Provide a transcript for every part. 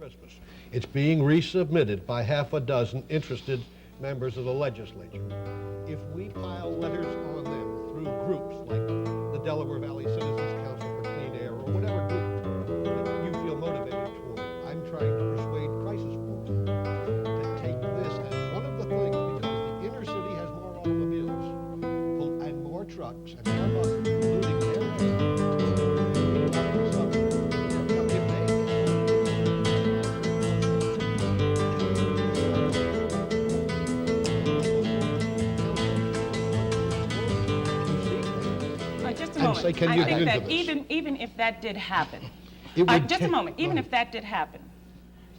Christmas. It's being resubmitted by half a dozen interested members of the legislature. If we pile letters on them through groups like the Delaware Valley Citizens Council for Clean Air or whatever group that you feel motivated toward, I'm trying to persuade Crisis Forum to take this as one of the things, because the inner city has more automobiles and more trucks and more buses polluting their air. So, I think that even if that did happen, just a moment, even if that did happen,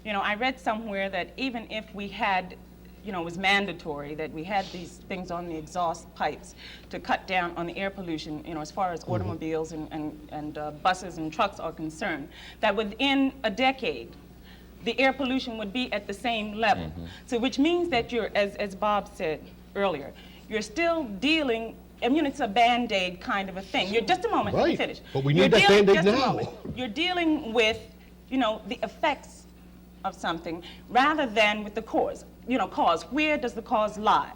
you know, I read somewhere that even if we had, you know, it was mandatory that we had these things on the exhaust pipes to cut down on the air pollution, you know, as far as automobiles and buses and trucks are concerned, that within a decade, the air pollution would be at the same level. So which means that you're, as Bob said earlier, you're still dealing, I mean, it's a Band-Aid kind of a thing. You're, just a moment, let me finish. But we need that Band-Aid now. You're dealing with, you know, the effects of something rather than with the cause. You know, cause. Where does the cause lie?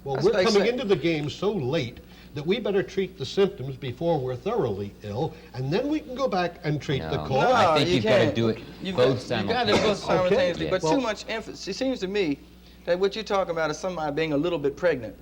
Well, we're coming into the game so late that we better treat the symptoms before we're thoroughly ill, and then we can go back and treat the cause. No, I think you've got to do it both simultaneously. You've got to do both simultaneously, but too much emphasis. It seems to me that what you're talking about is somebody being a little bit pregnant.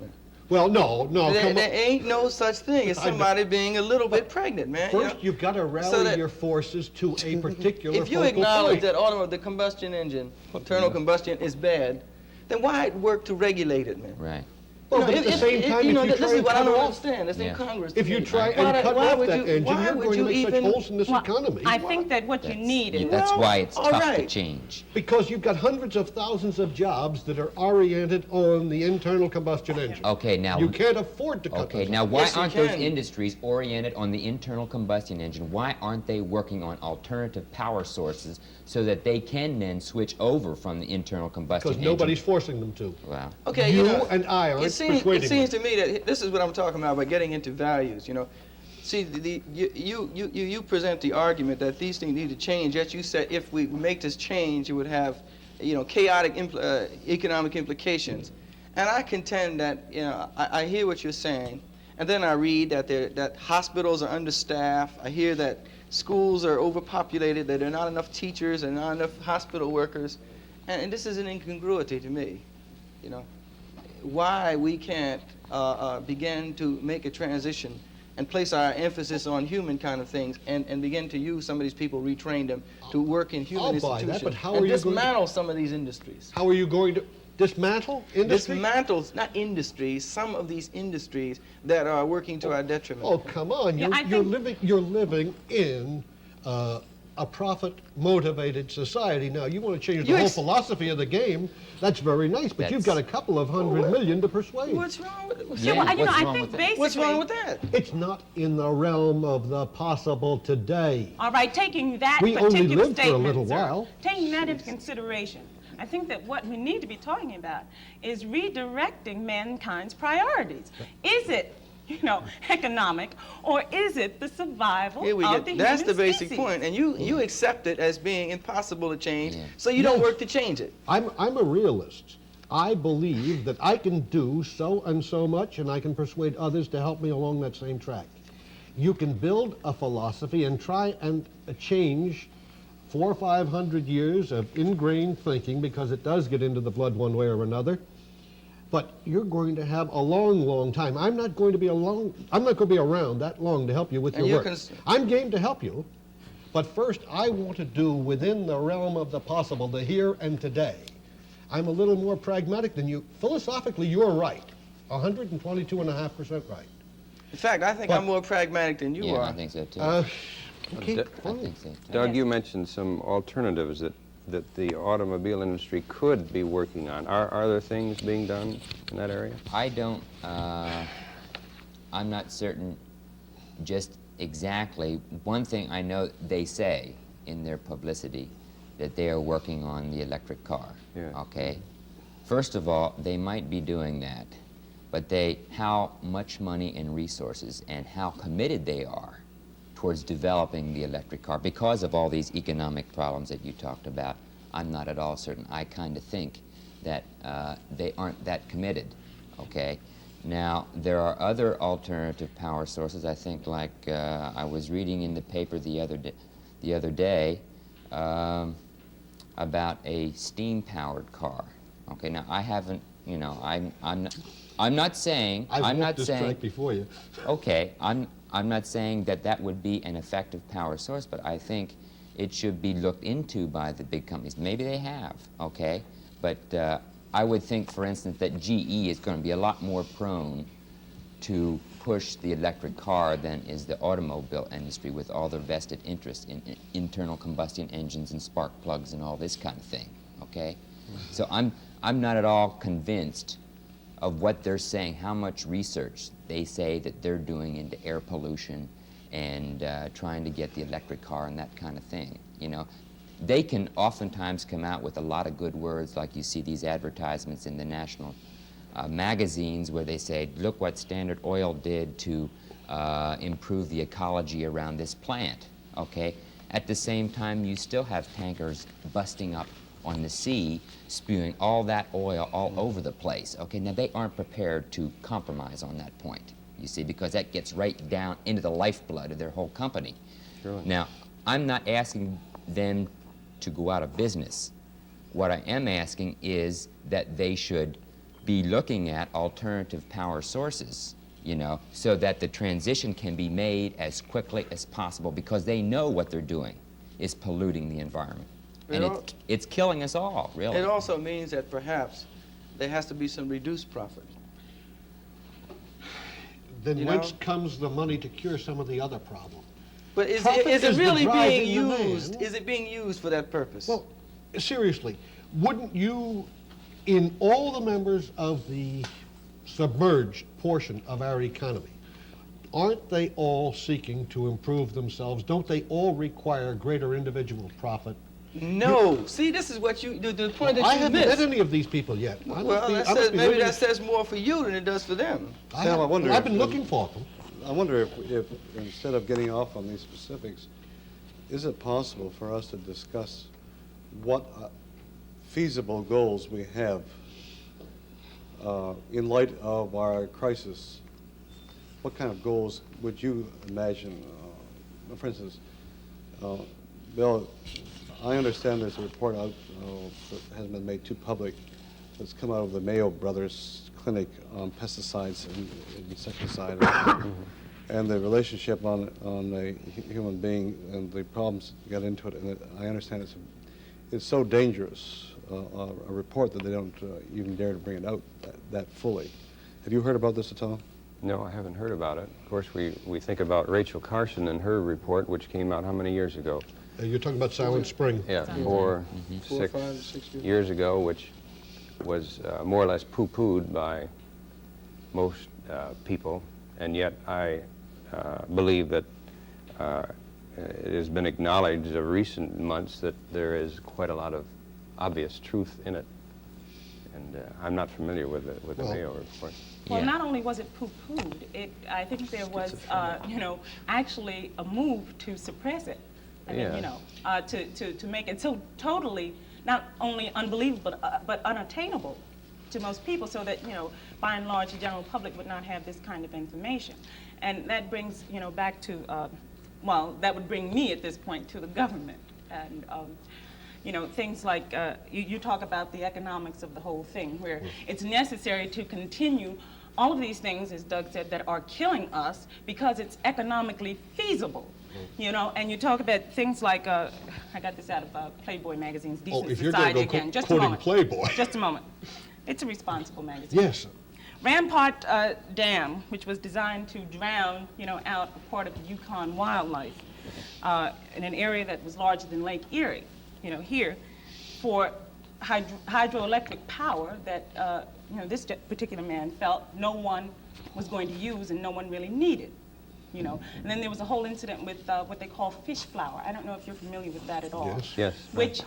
Well, no, there ain't no such thing as somebody being a little bit pregnant, man. First, you've got to rally your forces to a particular If you acknowledge that the combustion engine, internal combustion, is bad, then why work to regulate it, man? Right. Well, but at the same time, you know, this is what I don't understand. It's in Congress. If you try and cut off that engine, you're going to make such holes in this economy. I think that what you need is... That's why it's tough to change. Because you've got hundreds of thousands of jobs that are oriented on the internal combustion engine. Okay, now... You can't afford to cut them. Okay, now why aren't those industries oriented on the internal combustion engine? Why aren't they working on alternative power sources so that they can then switch over from the internal combustion engine? Because nobody's forcing them to. Wow. Okay, you and I aren't persuading it seems to me that this is what I'm talking about getting into values, you know. See, you present the argument that these things need to change, yet you said if we make this change, it would have, you know, chaotic economic implications. And I contend that, you know, I hear what you're saying, and then I read that hospitals are understaffed. I hear that schools are overpopulated, that there are not enough teachers and not enough hospital workers, and this is an incongruity to me, you know. Why we can't begin to make a transition and place our emphasis on human kind of things and begin to use some of these people, retrain them to work in human institutions. That, but how and are you dismantle some of these industries. How are you going to dismantle industries? Dismantle, not industries, some of these industries that are working to our detriment. Oh, come on. You're living in a profit-motivated society. Now, you want to change the whole philosophy of the game, that's very nice, but you've got a couple of $100 million to persuade. What's wrong with it? What's wrong with that? It's not in the realm of the possible today. All right, taking that we particular only lived statement, for a little while. Taking that into consideration, I think that what we need to be talking about is redirecting mankind's priorities. Is it, you know, economic, or is it the survival of the human species? That's the basic point, and you accept it as being impossible to change, so you don't work to change it. I'm a realist. I believe that I can do so and so much, and I can persuade others to help me along that same track. You can build a philosophy and try and change 400 or 500 years of ingrained thinking, because it does get into the blood one way or another. But you're going to have a long, long time. I'm not going to be around that long to help you with your work. I'm game to help you, but first I want to do within the realm of the possible, the here and today. I'm a little more pragmatic than you. Philosophically, you're right. 122.5% right. In fact, I think I'm more pragmatic than you are. I think so too. I think so too. Doug, you mentioned some alternatives that the automobile industry could be working on. Are there things being done in that area? I don't, I'm not certain just exactly. One thing I know they say in their publicity that they are working on the electric car, okay? First of all, they might be doing that, but how much money and resources and how committed they are towards developing the electric car because of all these economic problems that you talked about, I'm not at all certain. I kind of think that they aren't that committed, okay? Now, there are other alternative power sources. I think, like I was reading in the paper the other day about a steam-powered car. Okay, now I haven't, you know, I'm not saying I've walked this track before you. Okay, I'm not saying that that would be an effective power source, but I think it should be looked into by the big companies. Maybe they have, okay? But I would think, for instance, that GE is going to be a lot more prone to push the electric car than is the automobile industry, with all their vested interest in internal combustion engines and spark plugs and all this kind of thing, okay? So I'm not at all convinced of what they're saying, how much research they say that they're doing into air pollution and trying to get the electric car and that kind of thing, you know. They can oftentimes come out with a lot of good words, like you see these advertisements in the national magazines where they say, look what Standard Oil did to improve the ecology around this plant, okay? At the same time, you still have tankers busting up on the sea, spewing all that oil all over the place, okay? Now, they aren't prepared to compromise on that point, you see, because that gets right down into the lifeblood of their whole company. Sure. Now, I'm not asking them to go out of business. What I am asking is that they should be looking at alternative power sources, you know, so that the transition can be made as quickly as possible, because they know what they're doing is polluting the environment. And it's killing us all, really. It also means that perhaps there has to be some reduced profit. Then whence comes the money to cure some of the other problems? But is Profit it is the really being driving used? demand. Is it being used for that purpose? Well, seriously, wouldn't you, in all the members of the submerged portion of our economy, aren't they all seeking to improve themselves? Don't they all require greater individual profit? No. See, this is what the point that I you haven't missed. met any of these people yet. Well, maybe that says more for you than it does for them. Sam, I wonder I've if, been looking for them. I wonder if instead of getting off on these specifics, is it possible for us to discuss what feasible goals we have in light of our crisis? What kind of goals would you imagine? For instance, Bill, I understand there's a report out that hasn't been made too public that's come out of the Mayo Brothers Clinic on pesticides and insecticide and the relationship on a human being and the problems that get into it. And I understand it's so dangerous, a report, that they don't even dare to bring it out that fully. Have you heard about this at all? No, I haven't heard about it. Of course, we think about Rachel Carson and her report, which came out how many years ago? You're talking about Silent Spring. Yeah, Four, 5, 6 years ago, which was more or less poo-pooed by most people, and yet I believe that it has been acknowledged of recent months that there is quite a lot of obvious truth in it, and I'm not familiar with the Mayo report. Well, Yeah. not only was it poo-pooed, I think there was, you know, actually a move to suppress it. I mean, you know, to make it so totally not only unbelievable but unattainable to most people, so that, you know, by and large the general public would not have this kind of information. And that brings, you know, back to, well, that would bring me at this point to the government. And you know, things like, you talk about the economics of the whole thing, where it's necessary to continue all of these things, as Doug said, that are killing us because it's economically feasible. You know, and you talk about things like, I got this out of Playboy magazine's Decent If you're going Society to go again. Just a quoting moment. Playboy. Just a moment. It's a responsible magazine. Yes. Rampart Dam, which was designed to drown, you know, out a part of the Yukon wildlife in an area that was larger than Lake Erie, you know, here, for hydroelectric power that, you know, this particular man felt no one was going to use and no one really needed. You know, and then there was a whole incident with what they call fish flour. I don't know if you're familiar with that at all. Yes. Yes.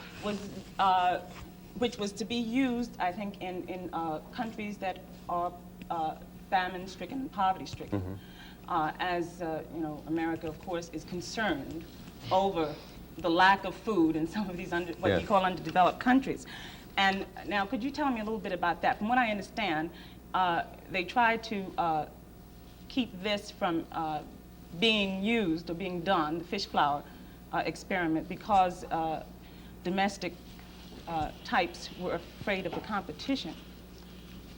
Which was to be used, I think, in countries that are famine-stricken and poverty-stricken. As you know, America, of course, is concerned over the lack of food in some of these what Yes. you call underdeveloped countries. And now, could you tell me a little bit about that? From what I understand, they try to keep this from being used or being done, the fish flour experiment, because domestic types were afraid of the competition.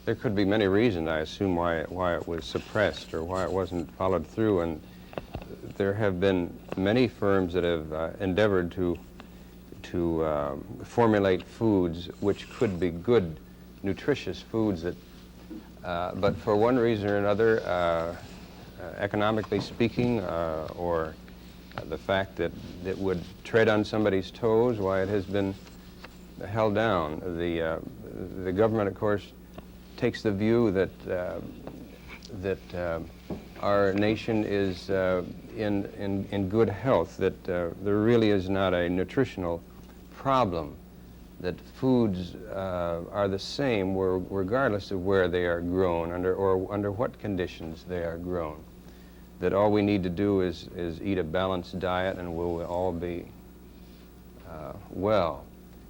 There could be many reasons, I assume, why it was suppressed or why it wasn't followed through. And there have been many firms that have endeavored to formulate foods which could be good, nutritious foods that, but for one reason or another, economically speaking, or the fact that it would tread on somebody's toes, why it has been held down. The government, of course, takes the view that our nation is in good health, that there really is not a nutritional problem, that foods are the same regardless of where they are grown, under what conditions they are grown, that all we need to do is eat a balanced diet and we'll all be well.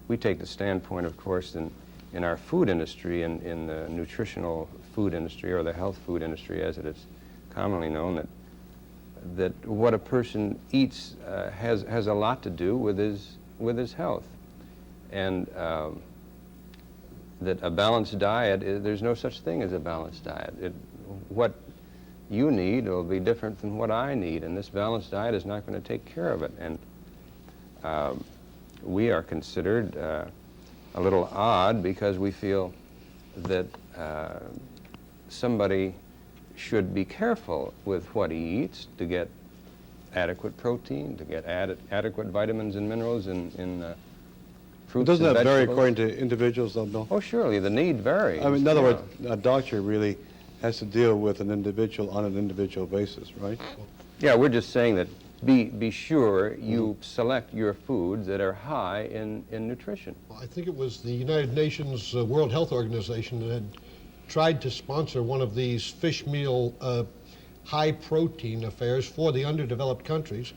We take the standpoint, of course, in our food industry, in the nutritional food industry, or the health food industry as it is commonly known, that what a person eats has a lot to do with his health. And that a balanced diet, there's no such thing as a balanced diet. What you need will be different than what I need, and this balanced diet is not going to take care of it. And we are considered a little odd because we feel that somebody should be careful with what he eats to get adequate protein, to get adequate vitamins and minerals in fruits Doesn't and that vary vegetables. according to individuals, though, Bill? Oh, surely, the need varies. I mean, in other yeah. words, a doctor really has to deal with an individual on an individual basis, right? Yeah, we're just saying that be sure you select your foods that are high in nutrition. Well, I think it was the United Nations World Health Organization that had tried to sponsor one of these fish meal high protein affairs for the underdeveloped countries,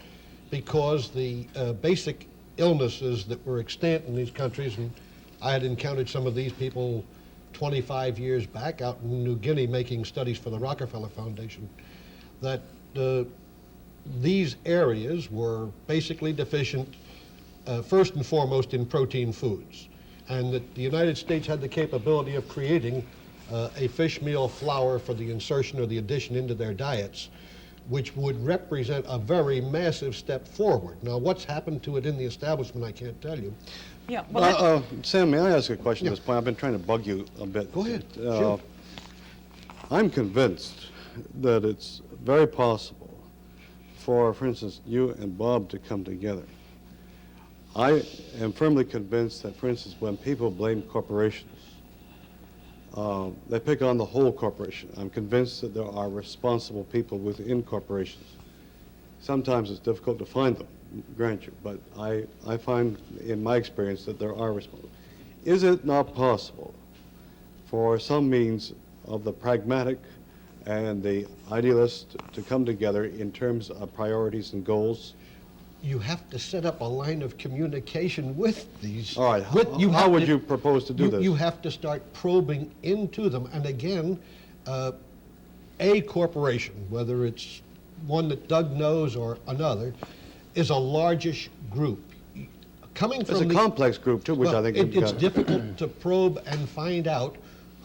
because the basic illnesses that were extant in these countries, and I had encountered some of these people 25 years back out in New Guinea making studies for the Rockefeller Foundation, that these areas were basically deficient, first and foremost, in protein foods, and that the United States had the capability of creating a fish meal flour for the insertion or the addition into their diets, which would represent a very massive step forward. Now, what's happened to it in the establishment, I can't tell you. Yeah, well, Sam, may I ask a question Yeah. at this point? I've been trying to bug you a bit. Go ahead. Sure. I'm convinced that it's very possible for instance, you and Bob to come together. I am firmly convinced that, for instance, when people blame corporations, they pick on the whole corporation. I'm convinced that there are responsible people within corporations. Sometimes it's difficult to find them, grant you, but I find in my experience that there are responsible. Is it not possible for some means of the pragmatic and the idealist to come together in terms of priorities and goals? You have to set up a line of communication with these. All right, how would you propose to do this? You have to start probing into them. And again, a corporation, whether it's one that Doug knows or another, is a largish group. Coming from It's a complex group, too, which well, I think it's difficult to probe and find out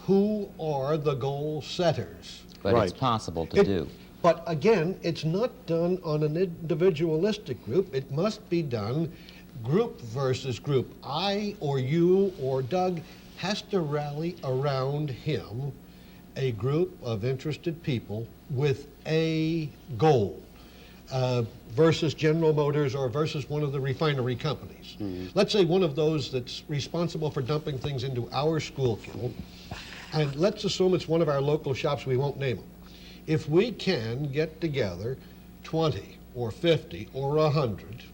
who are the goal setters. But Right. it's possible to do. But again, it's not done on an individualistic group. It must be done group versus group. I or you or Doug has to rally around him a group of interested people with a goal, versus General Motors or versus one of the refinery companies. Let's say one of those that's responsible for dumping things into our Schuylkill, and let's assume it's one of our local shops, we won't name them. If we can get together 20 or 50 or 100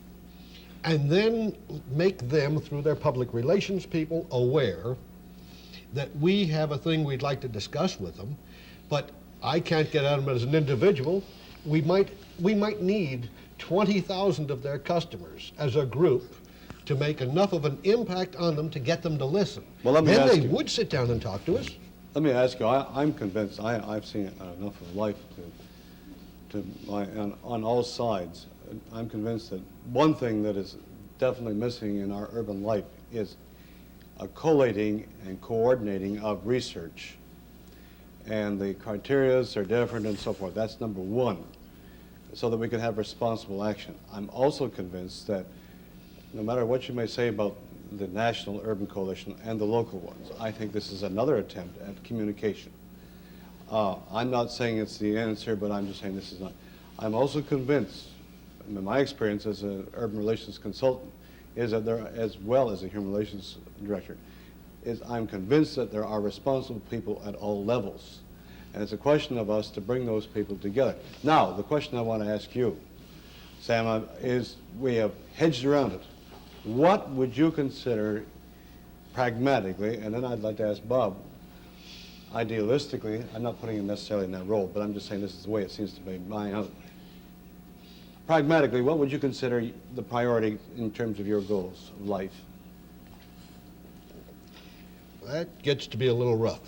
and then make them, through their public relations people, aware that we have a thing we'd like to discuss with them, but I can't get at them as an individual, we might need 20,000 of their customers as a group to make enough of an impact on them to get them to listen. Well, let me then ask they you- would sit down and talk to us. Let me ask you, I'm convinced, I've seen enough of life on all sides. I'm convinced that one thing that is definitely missing in our urban life is a collating and coordinating of research. And the criterias are different and so forth. That's number one, so that we can have responsible action. I'm also convinced that no matter what you may say about the National Urban Coalition and the local ones, I think this is another attempt at communication. I'm not saying it's the answer, but I'm just saying this is not. I'm also convinced, in my experience as an urban relations consultant, is that there, as well as a human relations director, is I'm convinced that there are responsible people at all levels. And it's a question of us to bring those people together. Now, the question I want to ask you, Sam, is we have hedged around it. What would you consider pragmatically, and then I'd like to ask Bob, idealistically, I'm not putting him necessarily in that role, but I'm just saying this is the way it seems to be mine out. Pragmatically, what would you consider the priority in terms of your goals of life? That gets to be a little rough.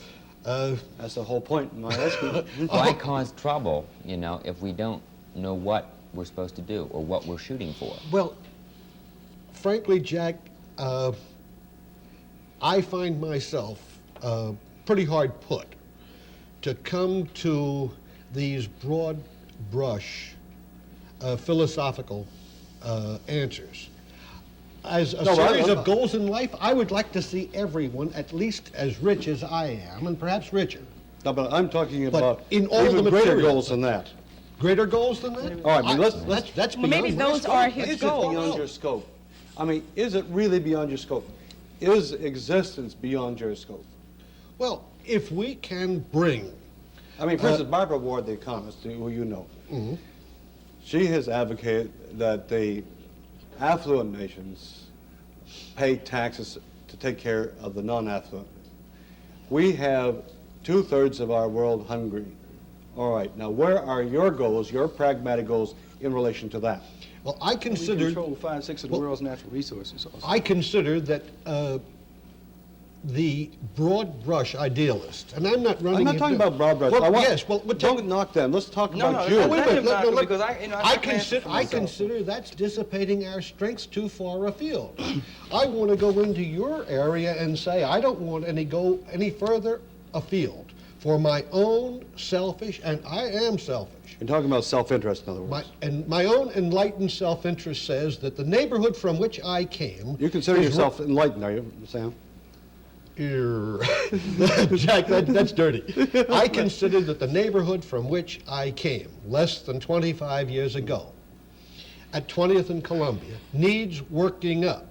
That's the whole point in my asking. Why cause trouble, you know, if we don't know what we're supposed to do or what we're shooting for? Well, frankly, Jack, I find myself pretty hard put to come to these broad brush philosophical answers. As a series of goals in life, I would like to see everyone at least as rich as I am, and perhaps richer. No, but I'm talking But about in all even the greater material goals than that. Greater goals than that? All right, I mean, That's Well, maybe beyond my those scope. are his Is it goals. beyond your scope? I mean, is it really beyond your scope? Is existence beyond your scope? Well, if we can bring, I mean, for instance, Barbara Ward, the economist, who you know, she has advocated that the affluent nations pay taxes to take care of the non-affluent. We have 2/3 of our world hungry. All right, now where are your goals, your pragmatic goals, in relation to that? well, I We considered, control 5/6 of the world's natural resources also. I consider that the broad brush idealist, and I'm not running. I'm not talking about broad brush. Well, yes, well, don't knock them. Let's talk No, about no, you. no, Wait a let minute, him knock no, it, let- because I can answer for I myself. consider that's dissipating our strengths too far afield. I want to go into your area and say I don't want go any further afield for my own selfish, and I am selfish. You're talking about self-interest, in other words. My own enlightened self-interest says that the neighborhood from which I came. You consider is yourself enlightened, are you, Sam? Jack, that's dirty. I consider that the neighborhood from which I came, less than 25 years ago, at 20th and Columbia, needs working up.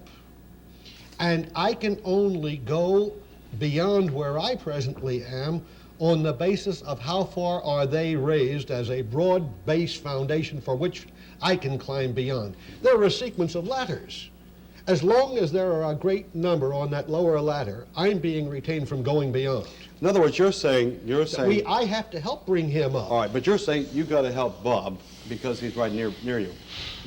And I can only go beyond where I presently am on the basis of how far are they raised as a broad-based foundation for which I can climb beyond. There are a sequence of ladders. As long as there are a great number on that lower ladder, I'm being retained from going beyond. In other words, you're saying. I have to help bring him up. All right, but you're saying you got to help Bob because he's right near you.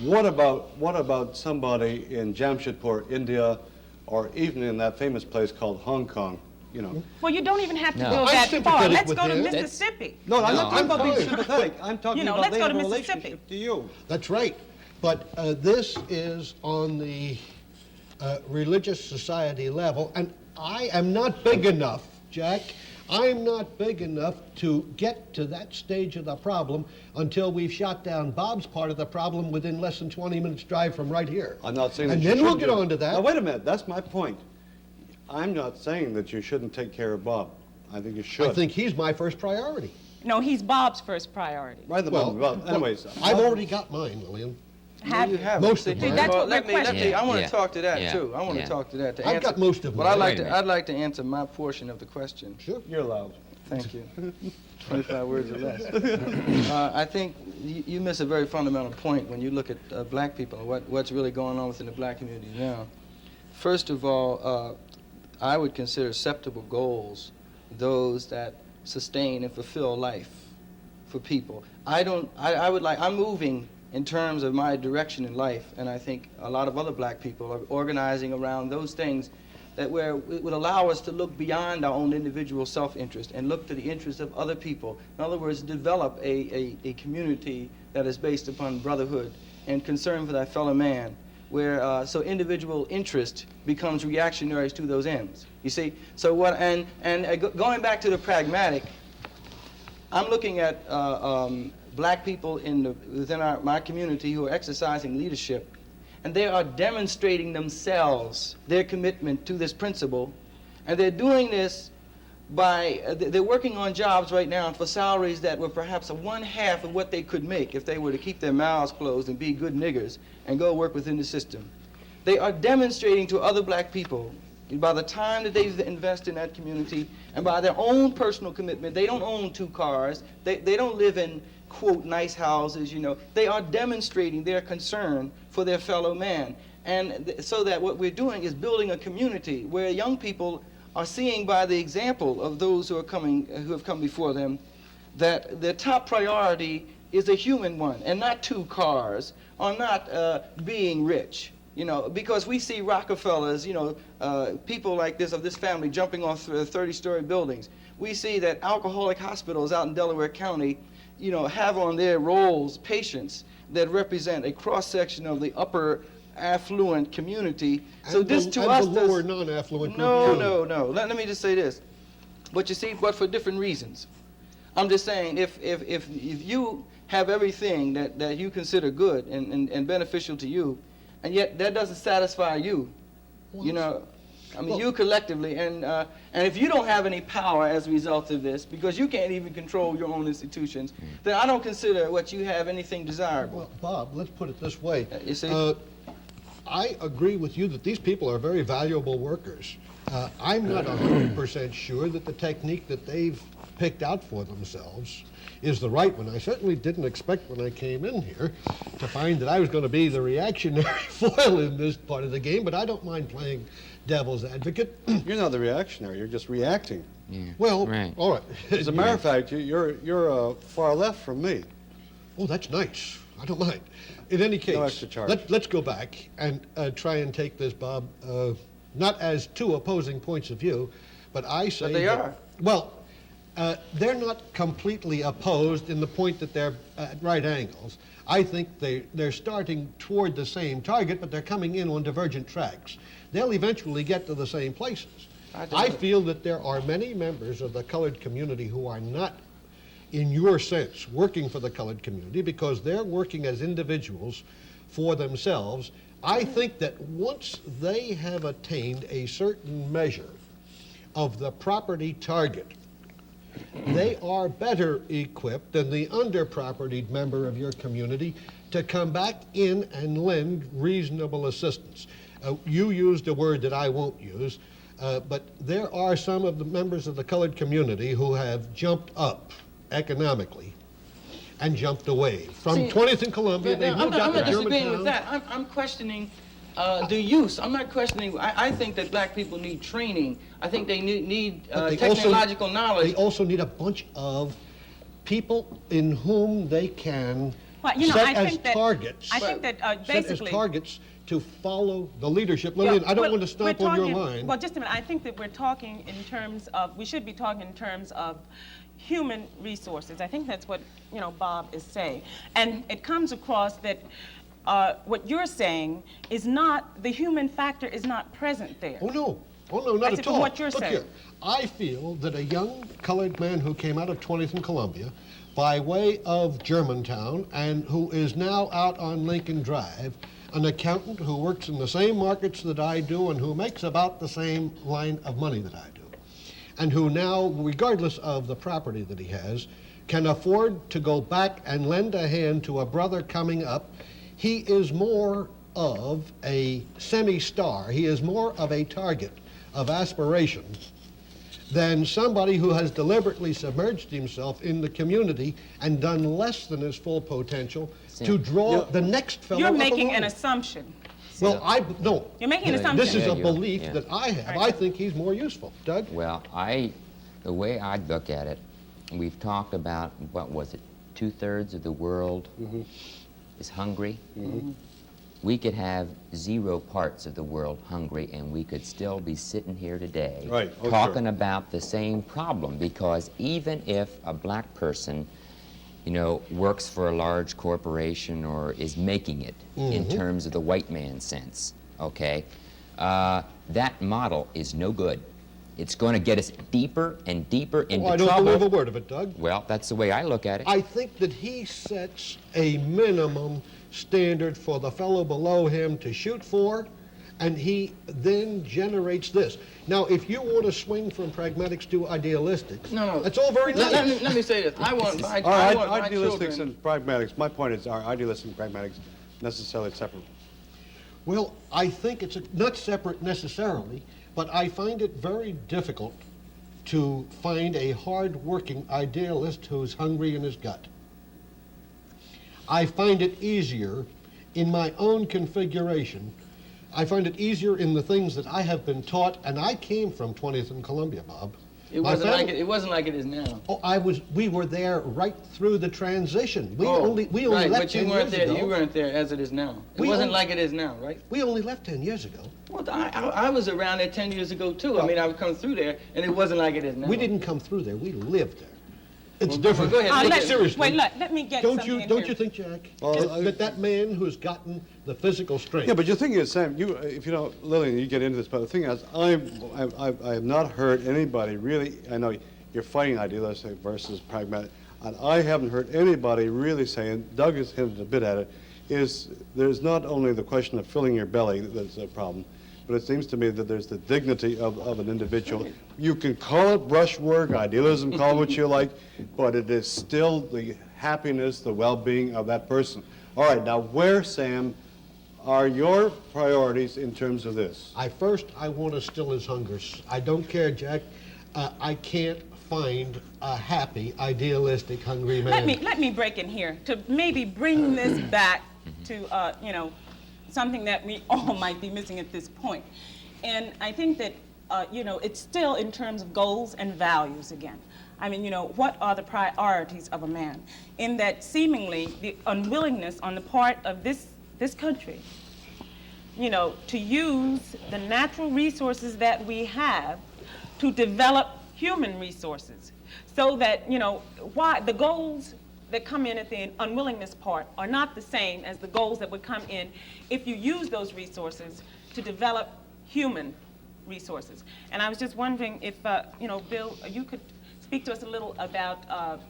What about somebody in Jamshedpur, India, or even in that famous place called Hong Kong? You know. Well, you don't even have to No. go I'm that far. sympathetic Let's with go to him. Mississippi. No, I'm No, not talking I'm about being fine. sympathetic. I'm talking You know, about let's they go have to a Mississippi. relationship to you. That's right. But this is on the religious society level, and I am not big enough, Jack. I'm not big enough to get to that stage of the problem until we've shot down Bob's part of the problem within less than 20 minutes drive from right here. I'm not saying that And you then we'll shouldn't get do it. on to that. Now, wait a minute. That's my point. I'm not saying that you shouldn't take care of Bob. I think you should. I think he's my first priority. No, he's Bob's first priority. Right at the moment. Well, anyways. I've already got mine, Lillian. Have you you? have Most it. of See, mine. That's well, what let we're me, I questioning. want Yeah, to talk to that yeah, too. I want yeah. to talk to that. To I've answer, got most of but mine. I'd like Wait a to. minute. I'd like to answer my portion of the question. Sure. You're allowed. Thank you. 25 words or less. I think you miss a very fundamental point when you look at black people and what's really going on within the black community now. First of all, I would consider acceptable goals those that sustain and fulfill life for people. I'm moving in terms of my direction in life, and I think a lot of other black people are organizing around those things that where it would allow us to look beyond our own individual self-interest and look to the interests of other people. In other words, develop a community that is based upon brotherhood and concern for thy fellow man, where so individual interest becomes reactionaries to those ends. You see, so what? Going back to the pragmatic, I'm looking at black people within my community who are exercising leadership, and they are demonstrating themselves, their commitment to this principle, and they're doing this by, they're working on jobs right now for salaries that were perhaps 1/2 of what they could make if they were to keep their mouths closed and be good niggers and go work within the system. They are demonstrating to other black people, by the time that they invest in that community and by their own personal commitment, they don't own 2 cars, they don't live in, quote, nice houses, you know. They are demonstrating their concern for their fellow man. And so that what we're doing is building a community where young people are seeing by the example of those who have come before them, that their top priority is a human one and not 2 cars or not being rich. You know, because we see Rockefellers, you know, people like this, of this family, jumping off 30-story buildings. We see that alcoholic hospitals out in Delaware County, you know, have on their rolls patients that represent a cross-section of the upper affluent community. So this to us, the lower non-affluent. No. Let me just say this. But you see, but for different reasons. I'm just saying, if you have everything that you consider good and beneficial to you, and yet that doesn't satisfy you, you know, I mean, you collectively, and if you don't have any power as a result of this, because you can't even control your own institutions, then I don't consider what you have anything desirable. Well, Bob, let's put it this way. You see? I agree with you that these people are very valuable workers. I'm not 100% sure that the technique that they've picked out for themselves is the right one. I certainly didn't expect when I came in here to find that I was going to be the reactionary foil in this part of the game, but I don't mind playing devil's advocate. You're not the reactionary, you're just reacting. Yeah. Well, right. all right. As a matter of fact, you're far left from me. Oh, that's nice. I don't mind. In any case, No extra charge. let's go back and try and take this, Bob, not as 2 opposing points of view, but I say But they that, are. Well, they're not completely opposed in the point that they're at right angles. I think they're starting toward the same target, but they're coming in on divergent tracks. They'll eventually get to the same places. I feel that there are many members of the colored community who are not, in your sense, working for the colored community because they're working as individuals for themselves. I think that once they have attained a certain measure of the property target, they are better equipped than the under-propertied member of your community to come back in and lend reasonable assistance. You used a word that I won't use, but there are some of the members of the colored community who have jumped up economically and jumped away. From 20th and Columbia, they moved out to I'm not disagreeing Germantown. with that. I'm questioning the use. I'm not questioning. I think that black people need training. I think they need But they technological knowledge. They also need a bunch of people in whom they can Well, you know, set I as think that- targets. I think that set as basically... targets to follow the leadership. Lillian, I don't Well, want to stomp we're on your talking- line. Well, just a minute. I think that we're talking in terms of, we should be talking in terms of human resources. I think that's what, you know, Bob is saying. And it comes across that what you're saying is not, the human factor is not present there. Oh, no, not I said at from all. what you're Look saying. here. I feel that a young colored man who came out of 20th and Columbia by way of Germantown and who is now out on Lincoln Drive, an accountant who works in the same markets that I do and who makes about the same line of money that I do, and who now, regardless of the property that he has, can afford to go back and lend a hand to a brother coming up. He is more of a semi-star. He is more of a target of aspiration than somebody who has deliberately submerged himself in the community and done less than his full potential to draw the next fellow You're up making along. an assumption. Well, no. You're making an assumption. This is Yeah, a belief yeah. that I have. Right. I think he's more useful. Doug? Well, the way I look at it, we've talked about, what was it, 2/3 of the world is hungry, we could have 0 parts of the world hungry, and we could still be sitting here today Right. Oh, talking sure. about the same problem, because even if a black person, you know, works for a large corporation or is making it in terms of the white man sense, okay, that model is no good. It's going to get us deeper and deeper into I don't trouble. believe a word of it, Doug. Well, that's the way I look at it. I think that he sets a minimum standard for the fellow below him to shoot for, and he then generates this. Now, if you want to swing from pragmatics to idealistics, No. that's all very nice. Let me say this. I want my Idealistics children. and pragmatics, my point is, are idealists and pragmatics necessarily separate? Well, I think it's not separate necessarily, but I find it very difficult to find a hard-working idealist who's hungry in his gut. I find it easier in my own configuration. I find it easier in the things that I have been taught, and I came from 20th and Columbia, Bob. It wasn't like it is now. Oh, we were there right through the transition. We only right, left but you 10 weren't years there. ago. You weren't there as it is now. It We wasn't only- like it is now, right? We only left 10 years ago. Well, I was around there 10 years ago too. I mean, I would come through there, and it wasn't like it is now. We didn't come through there. We lived there. It's Well, different. go ahead. But seriously, Wait, let me get don't something you in don't here. you think, Jack, Well, that man who's gotten the physical strength? Yeah, but your thing is, Sam, you, if you don't, Lillian, you get into this, but the thing is, I have not heard anybody really, I know you're fighting idealistic versus pragmatic, and I haven't heard anybody really saying, Doug has hinted a bit at it, is there's not only the question of filling your belly that's a problem, but it seems to me that there's the dignity of an individual. You can call it brushwork, idealism, call it what you like, but it is still the happiness, the well-being of that person. All right, now where, Sam, are your priorities in terms of this? I want to still his hungers. I don't care, Jack. I can't find a happy, idealistic, hungry man. Let me break in here to maybe bring this back to you know, something that we all might be missing at this point. And I think that you know, it's still in terms of goals and values again. I mean, you know, what are the priorities of a man? In that seemingly the unwillingness on the part of this country, you know, to use the natural resources that we have to develop human resources, so that, you know, why the goals that come in at the unwillingness part are not the same as the goals that would come in if you use those resources to develop human resources. And I was just wondering if, you know, Bill, you could speak to us a little about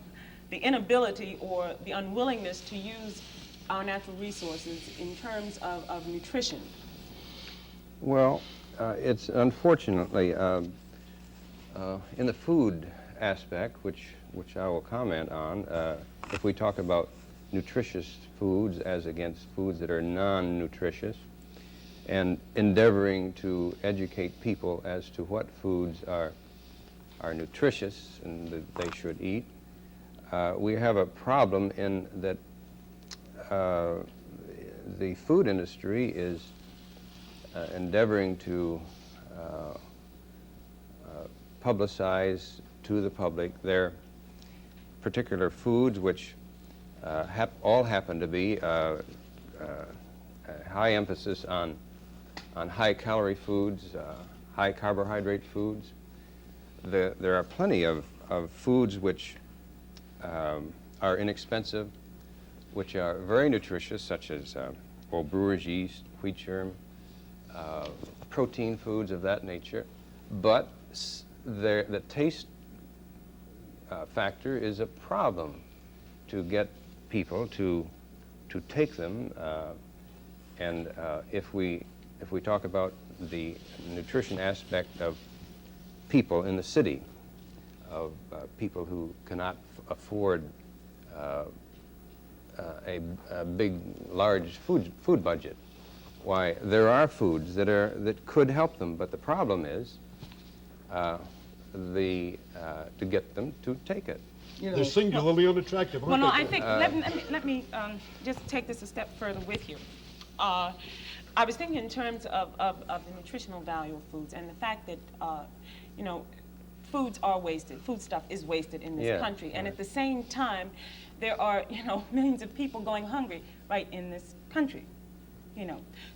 the inability or the unwillingness to use our natural resources in terms of nutrition. Well, it's unfortunately in the food aspect, which I will comment on, if we talk about nutritious foods as against foods that are non-nutritious, and endeavoring to educate people as to what foods are nutritious and that they should eat, we have a problem in that the food industry is endeavoring to publicize to the public their particular foods, which all happen to be high emphasis on high-calorie foods, high-carbohydrate foods. There are plenty of foods which are inexpensive, which are very nutritious, such as old brewer's yeast, wheat germ, protein foods of that nature, but the taste factor is a problem to get people to take them, and if we talk about the nutrition aspect of people in the city, of people who cannot afford a big, large food budget, why there are foods that could help them, but the problem is to get them to take it. You know, They're singularly unattractive, aren't Well, no, they? I think, let me just take this a step further with you. I was thinking in terms of the nutritional value of foods and the fact that, you know, foods are wasted. Food stuff is wasted in this Yeah, country. And right. at the same time, there are, millions of people going hungry right in this country.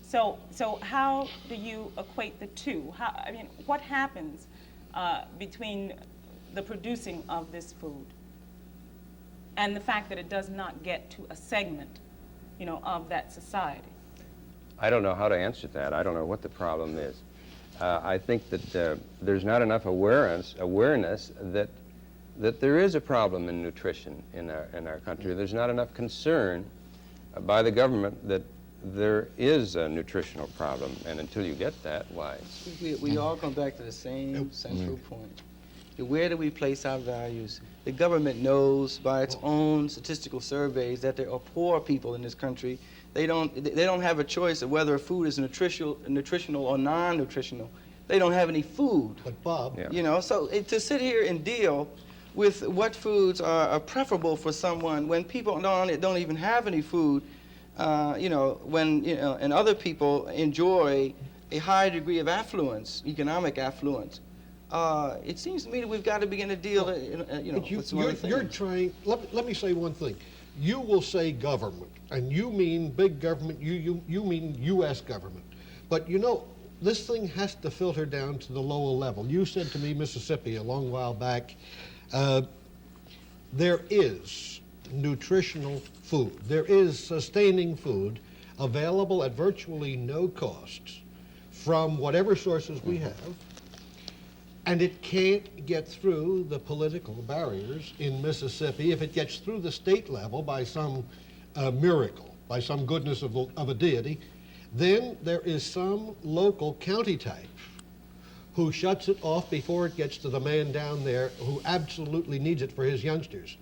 So how do you equate the two? What happens between the producing of this food and the fact that it does not get to a segment, of that society? I don't know how to answer that. I don't know what the problem is. I think that there's not enough awareness that there is a problem in nutrition in our country. There's not enough concern by the government that there is a nutritional problem, and until you get that, why? We all come back to the same central point. Where do we place our values? The government knows by its own statistical surveys that there are poor people in this country. They don't have a choice of whether a food is nutritional or non-nutritional. They don't have any food. But Bob, Yeah. So to sit here and deal with what foods are preferable for someone when people don't even have any food, and other people enjoy a high degree of affluence, economic affluence, it seems to me that we've got to begin to deal, with some other you're things. trying. Let me say one thing. You will say government, and you mean big government. You mean U.S. government, but this thing has to filter down to the lower level. You said to me, Mississippi, a long while back, there is nutritional food. There is sustaining food available at virtually no cost from whatever sources we have, and it can't get through the political barriers in Mississippi. If it gets through the state level by some miracle, by some goodness of a deity, then there is some local county type who shuts it off before it gets to the man down there who absolutely needs it for his youngsters.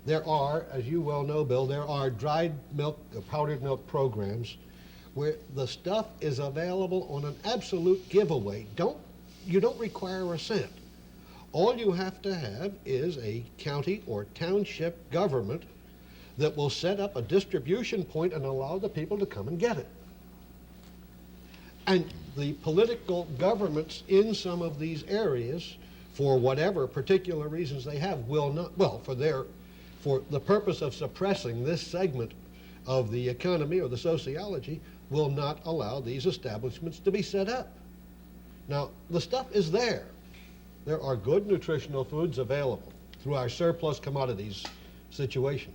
There are, as you well know, Bill, there are dried milk, powdered milk programs where the stuff is available on an absolute giveaway. You don't require a cent. All you have to have is a county or township government that will set up a distribution point and allow the people to come and get it. And the political governments in some of these areas, for whatever particular reasons they have, will not, well, for the purpose of suppressing this segment of the economy or the sociology, will not allow these establishments to be set up. Now, the stuff is there. There are good nutritional foods available through our surplus commodities situation.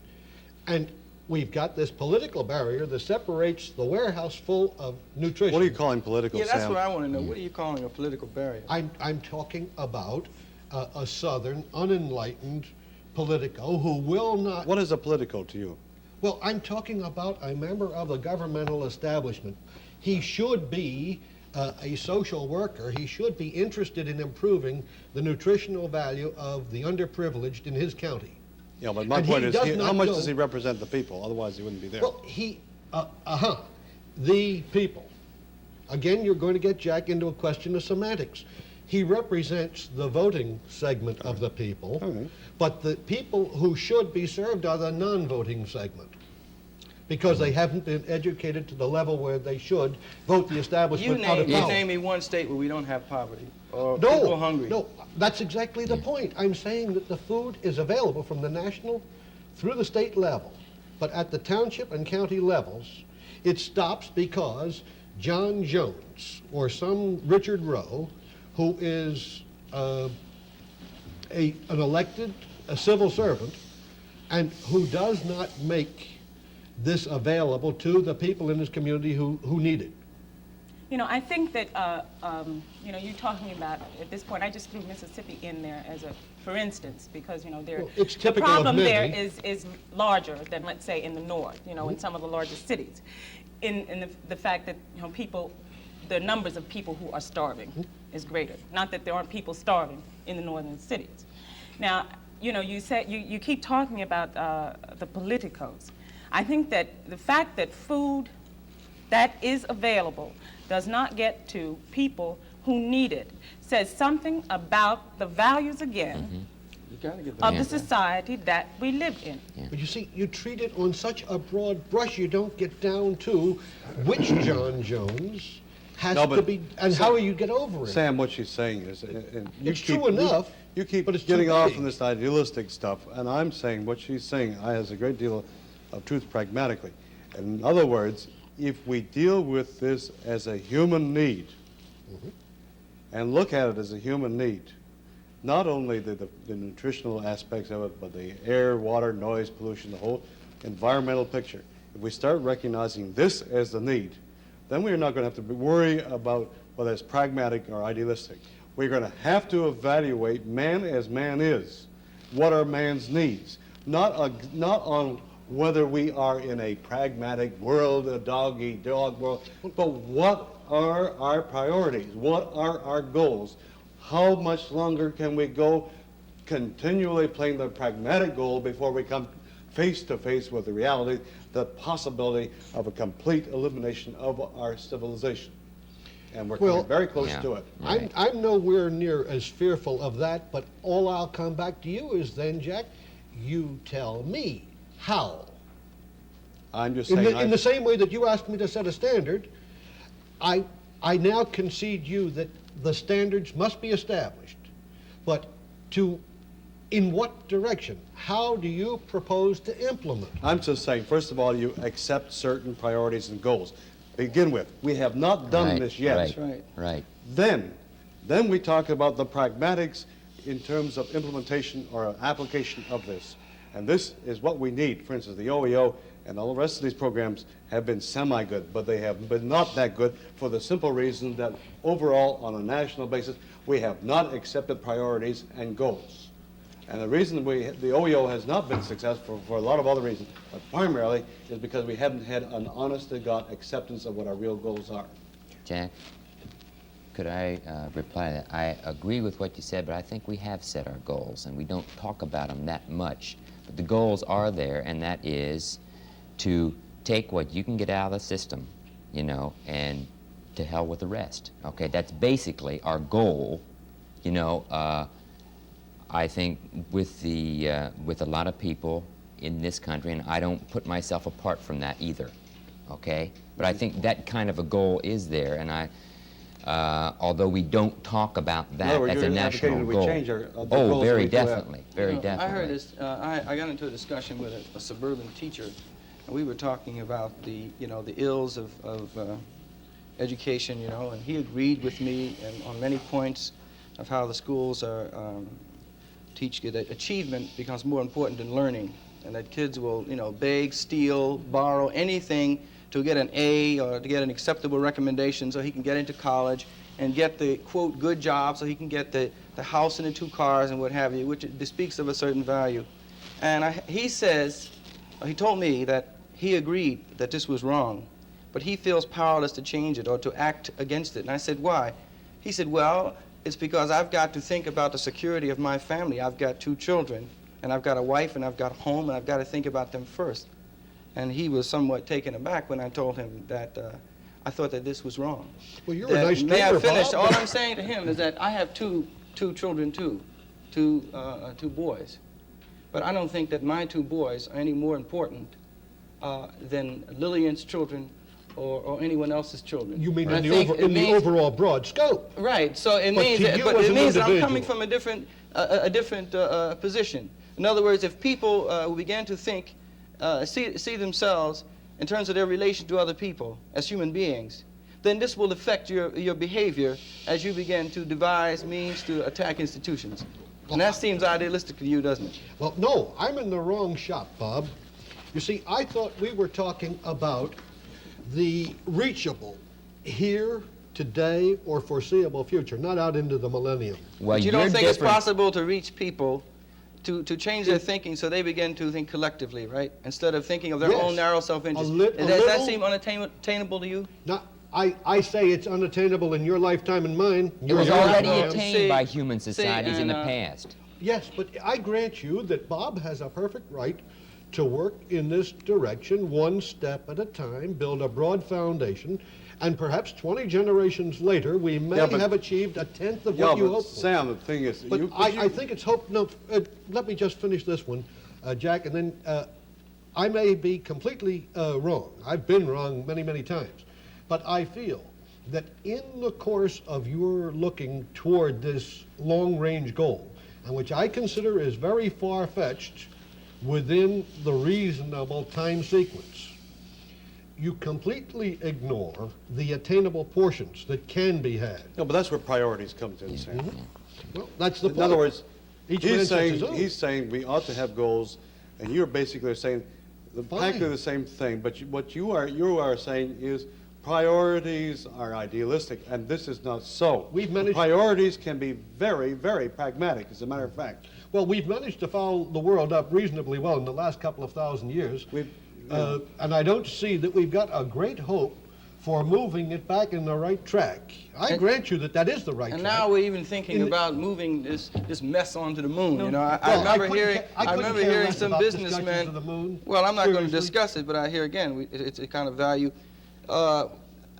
And we've got this political barrier that separates the warehouse full of nutrition. What are you calling political, Yeah, that's Sam? what I want to know. What are you calling a political barrier? I'm talking about a southern, unenlightened politico who will not... What is a politico to you? Well, I'm talking about a member of a governmental establishment. He should be a social worker. He should be interested in improving the nutritional value of the underprivileged in his county. Yeah, but my And point he is, does not how much go- does he represent the people? Otherwise, he wouldn't be there. Well, the people. Again, you're going to get Jack into a question of semantics. He represents the voting segment of the people, but the people who should be served are the non-voting segment, because they haven't been educated to the level where they should vote the establishment out of You power. name me one state where we don't have poverty or people hungry. No, that's exactly the point. I'm saying that the food is available from the national through the state level, but at the township and county levels, it stops because John Jones or some Richard Rowe, who is an elected civil servant and who does not make this available to the people in his community who need it. I think that, you're talking about, at this point, I just threw Mississippi in there as for instance, because, it's the typical of problem there many. is larger than, let's say, in the north, in some of the largest cities. In the fact that, the numbers of people who are starving is greater. Not that there aren't people starving in the northern cities. Now, you keep talking about the politicos. I think that the fact that food that is available does not get to people who need it says something about the values, again, You gotta get of the society that we live in. But you see, you treat it on such a broad brush, you don't get down to which John Jones has No, to but be, and how you get over it. Sam, what she's saying is, and you It's keep, true enough, you keep but it's too getting off vague. on this idealistic stuff, and I'm saying what she's saying has a great deal of truth pragmatically. In other words, if we deal with this as a human need, and look at it as a human need, not only the nutritional aspects of it, but the air, water, noise, pollution, the whole environmental picture. If we start recognizing this as the need, then we're not going to have to worry about whether it's pragmatic or idealistic. We're going to have to evaluate man as man is. What are man's needs? Not on whether we are in a pragmatic world, a dog-eat-dog world, but what are our priorities? What are our goals? How much longer can we go continually playing the pragmatic goal before we come face to face with the reality, the possibility of a complete elimination of our civilization? And we're coming very close to it. Right. I'm nowhere near as fearful of that, but all I'll come back to you is then, Jack, you tell me how. I'm just In saying. the same way that you asked me to set a standard, I now concede you that the standards must be established, but in what direction? How do you propose to implement? I'm just saying, first of all, you accept certain priorities and goals. Begin with, we have not done Right, this yet. right, That's right. Right. Then we talk about the pragmatics in terms of implementation or application of this. And this is what we need. For instance, the OEO and all the rest of these programs have been semi-good, but they have been not that good for the simple reason that overall, on a national basis, we have not accepted priorities and goals. And the reason the OEO has not been successful for a lot of other reasons, but primarily is because we haven't had an honest-to-God acceptance of what our real goals are. Jack, could I reply to that? I agree with what you said, but I think we have set our goals, and we don't talk about them that much. But the goals are there, and that is to take what you can get out of the system, you know, and to hell with the rest. Okay, that's basically our goal, you know. I think with a lot of people in this country, and I don't put myself apart from that either, okay? But I think that kind of a goal is there, and although we don't talk about that as a national goal. We change our oh, goals very that we do have. definitely, very definitely. I heard this. I got into a discussion with a suburban teacher, and we were talking about the ills of education, and he agreed with me and on many points of how the schools are teach that achievement becomes more important than learning, and that kids will beg, steal, borrow anything to get an A or to get an acceptable recommendation so he can get into college and get the, quote, good job so he can get the house and the 2 cars and what have you, which speaks of a certain value. And he told me that he agreed that this was wrong, but he feels powerless to change it or to act against it. And I said, why? He said, well, it's because I've got to think about the security of my family. I've got 2 children, and I've got a wife, and I've got a home, and I've got to think about them first. And he was somewhat taken aback when I told him that I thought that this was wrong. Well, you're a nice May I dreamer, finish? Bob. All I'm saying to him is that I have two children too, two boys. But I don't think that my 2 boys are any more important than Lillian's children or anyone else's children. You mean And in I think it the means- overall broad scope? Right. So it But means to that, you but as it an means that I'm individual. coming from a different position. In other words, if people begin to think, see themselves in terms of their relation to other people as human beings, then this will affect your behavior as you begin to devise means to attack institutions. And that seems idealistic to you, doesn't it? Well, no, I'm in the wrong shop, Bob. You see, I thought we were talking about the reachable here, today, or foreseeable future, not out into the millennium. Well, But you don't you're think it's different. possible to reach people to change their thinking so they begin to think collectively, right? Instead of thinking of their Yes. own narrow self-interest. A Does that little- seem unattainable to you? Now, I say it's unattainable in your lifetime and mine. It was Yours already and mine. attained See- by human societies in the and, past. Yes, but I grant you that Bob has a perfect right to work in this direction, one step at a time, build a broad foundation, and perhaps 20 generations later, we may Yeah, but- have achieved a tenth of Yeah, what you but hoped for. Sam, the thing is, But I think it's hope. No, let me just finish this one, Jack, and then I may be completely wrong. I've been wrong many, many times, but I feel that in the course of your looking toward this long-range goal, and which I consider is very far-fetched within the reasonable time sequence, you completely ignore the attainable portions that can be had. No, but that's where priorities comes in, Sam. Well, that's the point. In other words, Each man sets his own. he's saying we ought to have goals, and you're basically saying practically the same thing. But what you are saying is priorities are idealistic, and this is not so. We've managed. Priorities can be very, very pragmatic, as a matter of fact. Well, we've managed to foul the world up reasonably well in the last couple of thousand years. And I don't see that we've got a great hope for moving it back in the right track. I grant you that that is the right And track. now we're even thinking about moving this mess onto the moon. No. You know, I Well, remember I couldn't care hearing less some about discussions businessmen. of the moon. Well, I'm not going to Seriously. discuss it, but I hear again, it's a kind of value. I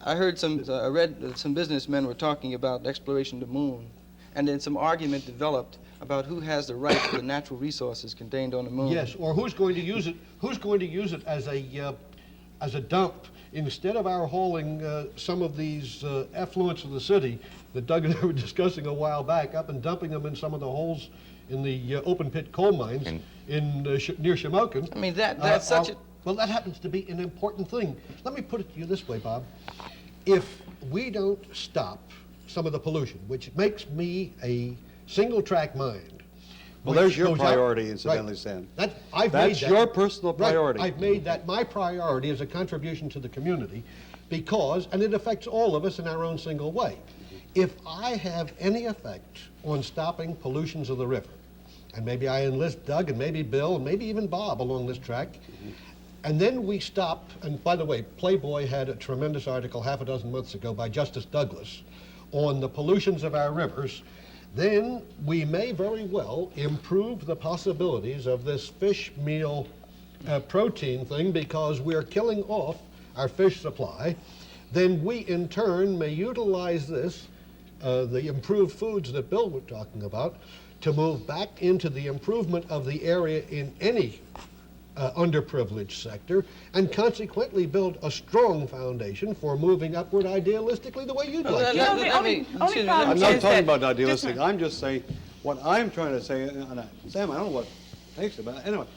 heard I read some businessmen were talking about exploration of the moon, and then some argument developed about who has the right to the natural resources contained on the moon. Yes, or who's going to use it? Who's going to use it as a dump instead of our hauling some of these effluents of the city that Doug and I were discussing a while back up and dumping them in some of the holes in the open pit coal mines near Shamokin. I mean, that's such a... Well, that happens to be an important thing. Let me put it to you this way, Bob. If we don't stop some of the pollution, which makes me a single-track mind. Well, which there's your goes out- priority, incidentally, right. Sam. I've That's made that. your personal priority. Right. I've made that my priority as a contribution to the community because, and it affects all of us in our own single way. If I have any effect on stopping pollutions of the river, and maybe I enlist Doug and maybe Bill and maybe even Bob along this track, and then we stop, and by the way, Playboy had a tremendous article half a dozen months ago by Justice Douglas on the pollutions of our rivers, then we may very well improve the possibilities of this fish meal protein thing because we're killing off our fish supply. Then we in turn may utilize this, the improved foods that Bill was talking about, to move back into the improvement of the area in any underprivileged sector, and consequently build a strong foundation for moving upward idealistically the way you'd like to. You know, the only problem I'm is not talking that- about idealistic. just- I'm just saying, what I'm trying to say, and Sam, I don't know what takes it, but anyway,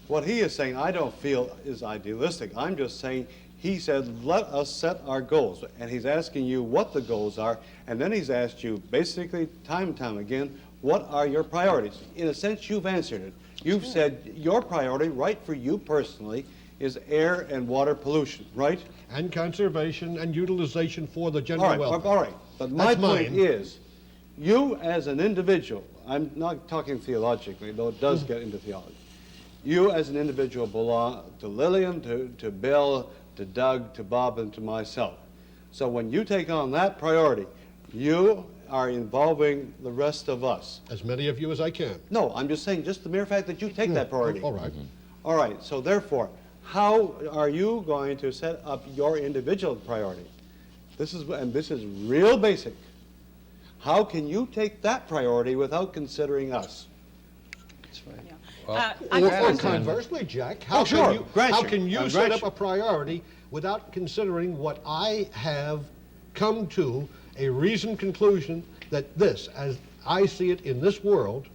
what he is saying I don't feel is idealistic. I'm just saying, he said, let us set our goals. And he's asking you what the goals are, and then he's asked you basically time and time again, what are your priorities? In a sense, you've answered it. You've said your priority, right for you personally, is air and water pollution, right? And conservation and utilization for the general welfare. All right. But my That's point mine. is, you as an individual, I'm not talking theologically, though it does get into theology. You as an individual belong to Lillian, to Bill, to Doug, to Bob, and to myself. So when you take on that priority, you are involving the rest of us. As many of you as I can. No, I'm just saying, just the mere fact that you take that priority. All right. All right, so therefore, how are you going to set up your individual priority? This is real basic. How can you take that priority without considering us? That's right. Or conversely, Jack, how sure. can you Grant set you. up a priority without considering what I have come to a reasoned conclusion that this, as I see it in this world,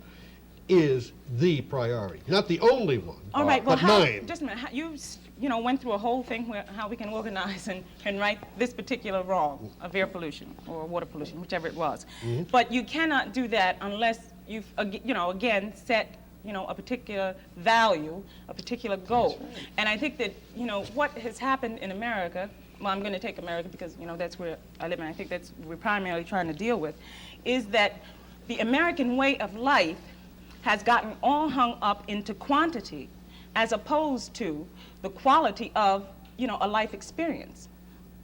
is the priority, not the only one, All right, well, but mine. just a minute, you know, went through a whole thing where how we can organize and right this particular wrong of air pollution or water pollution, whichever it was. But you cannot do that unless you've, you know, again, set, you know, a particular value, a particular goal. And I think that, you know, what has happened in America, well, I'm going to take America because, you know, that's where I live, and I think that's what we're primarily trying to deal with, is that the American way of life has gotten all hung up into quantity as opposed to the quality of, you know, a life experience,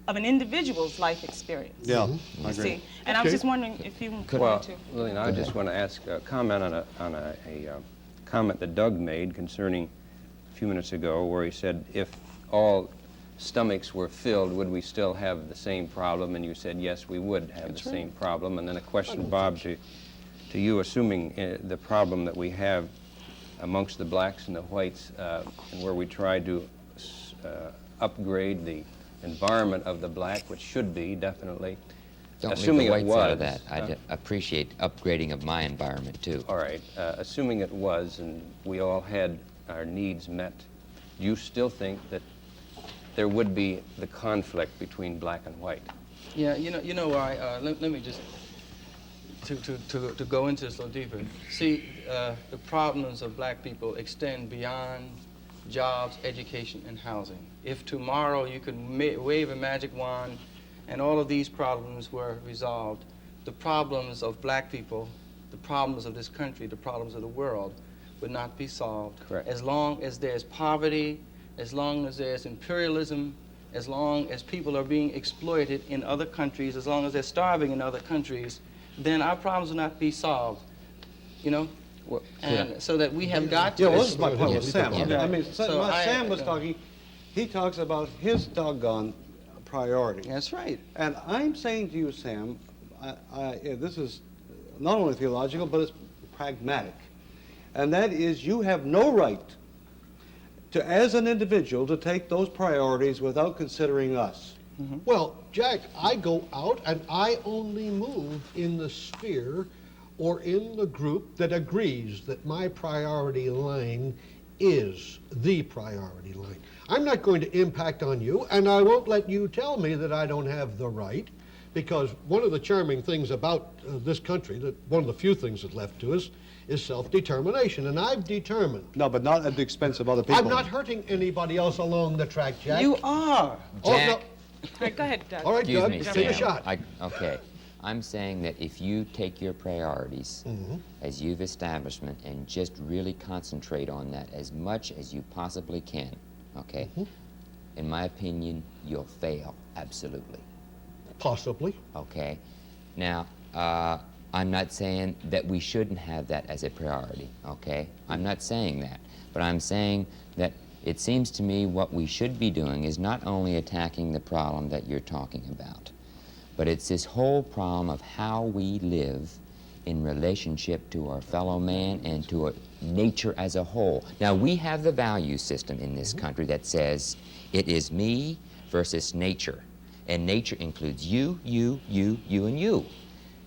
of an individual's life experience. Yeah, You I agree. see? And I was just wondering if you could Well, too. Lillian, I just want to ask a comment on a comment that Doug made concerning a few minutes ago where he said if all stomachs were filled, would we still have the same problem? And you said, yes, we would have the same problem. And then a question, Bob, to you, assuming the problem that we have amongst the blacks and the whites and where we try to upgrade the environment of the black, which should be definitely. Don't Assuming leave it the whites out of was, that. I'd appreciate upgrading of my environment, too. All right, assuming it was and we all had our needs met, do you still think that there would be the conflict between black and white? Yeah, you know why? Let me just to go into this a little deeper. See, the problems of black people extend beyond jobs, education, and housing. If tomorrow you could wave a magic wand and all of these problems were resolved, the problems of black people, the problems of this country, the problems of the world would not be solved. Correct. As long as there's poverty, as long as there's imperialism, as long as people are being exploited in other countries, as long as they're starving in other countries, then our problems will not be solved, you know? Well, And so that we have got to... Yeah, well, this is my point with Sam. Yeah. I mean, So Sam was talking, he talks about his doggone priority. That's right. And I'm saying to you, Sam, this is not only theological, but it's pragmatic. And that is, you have no right to, as an individual, to take those priorities without considering us. Well, Jack, I go out and I only move in the sphere or in the group that agrees that my priority line is the priority line. I'm not going to impact on you, and I won't let you tell me that I don't have the right, because one of the charming things about this country, that one of the few things that's left to us, is self-determination, and I've determined. No, but not at the expense of other people. I'm not hurting anybody else along the track, Jack. You are. Oh, Jack, no. All right, go ahead, Doug. All right, excuse Doug, me, take a Sam. shot. Okay. I'm saying that if you take your priorities as you've established and just really concentrate on that as much as you possibly can, okay? In my opinion, you'll fail, absolutely. Possibly. Okay? Now, I'm not saying that we shouldn't have that as a priority, okay? I'm not saying that. But I'm saying that it seems to me what we should be doing is not only attacking the problem that you're talking about, but it's this whole problem of how we live in relationship to our fellow man and to nature as a whole. Now, we have the value system in this country that says it is me versus nature. And nature includes you, you, and you.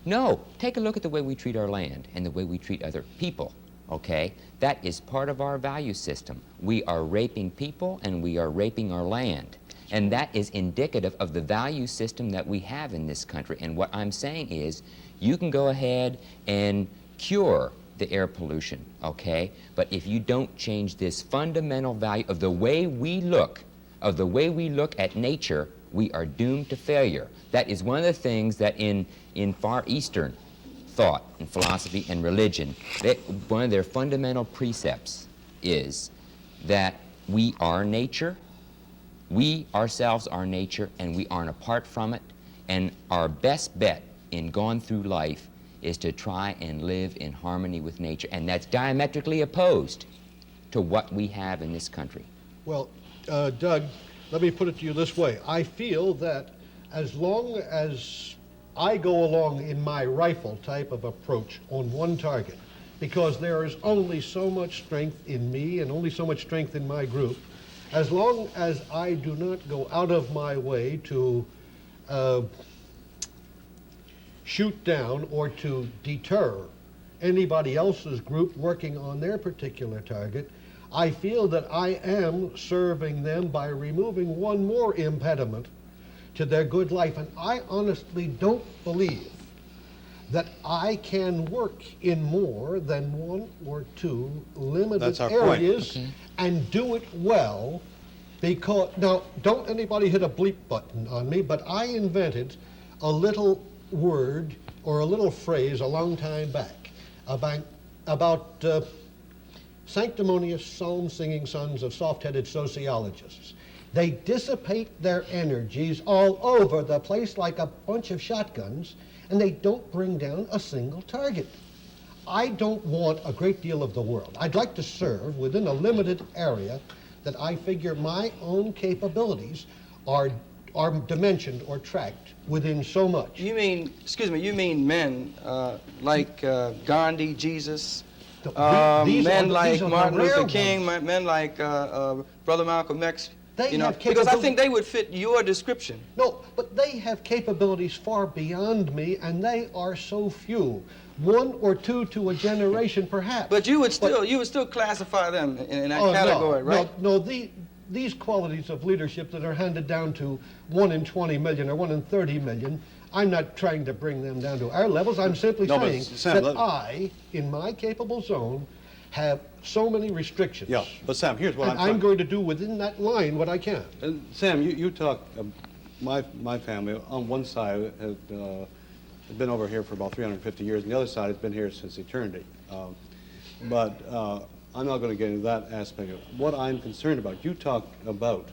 No, take a look at the way we treat our land and the way we treat other people, okay? That is part of our value system. We are raping people and we are raping our land. And that is indicative of the value system that we have in this country. And what I'm saying is, you can go ahead and cure the air pollution, okay? But if you don't change this fundamental value of the way we look at nature, we are doomed to failure. That is one of the things that in Far Eastern thought and philosophy and religion, one of their fundamental precepts is that we are nature, we ourselves are nature, and we aren't apart from it, and our best bet in going through life is to try and live in harmony with nature, and that's diametrically opposed to what we have in this country. Well, Doug, let me put it to you this way. I feel that as long as I go along in my rifle type of approach on one target, because there is only so much strength in me and only so much strength in my group, as long as I do not go out of my way to shoot down or to deter anybody else's group working on their particular target, I feel that I am serving them by removing one more impediment to their good life. And I honestly don't believe that I can work in more than one or two limited That's our point. areas and do it well, because, now, don't anybody hit a bleep button on me, but I invented a little word or a little phrase a long time back about sanctimonious psalm-singing sons of soft-headed sociologists. They dissipate their energies all over the place like a bunch of shotguns, and they don't bring down a single target. I don't want a great deal of the world. I'd like to serve within a limited area that I figure my own capabilities are dimensioned or tracked within so much. You mean, excuse me, you mean men like Gandhi, Jesus, These men are like the Martin rare Luther King, ones. men like Brother Malcolm X, They You know, have because I capability- think they would fit your description. No, but they have capabilities far beyond me, and they are so few. One or two to a generation, perhaps. But you would still classify them in that category, right? No, these qualities of leadership that are handed down to 1 in 20 million or 1 in 30 million, I'm not trying to bring them down to our levels. I'm simply No, but saying Sam, that I, in my capable zone, have so many restrictions. Yeah, but Sam, here's what And I'm I'm going to do within that line what I can. Sam, you talk, my family on one side had been over here for about 350 years, and the other side has been here since eternity. But I'm not going to get into that aspect of it. What I'm concerned about, you talk about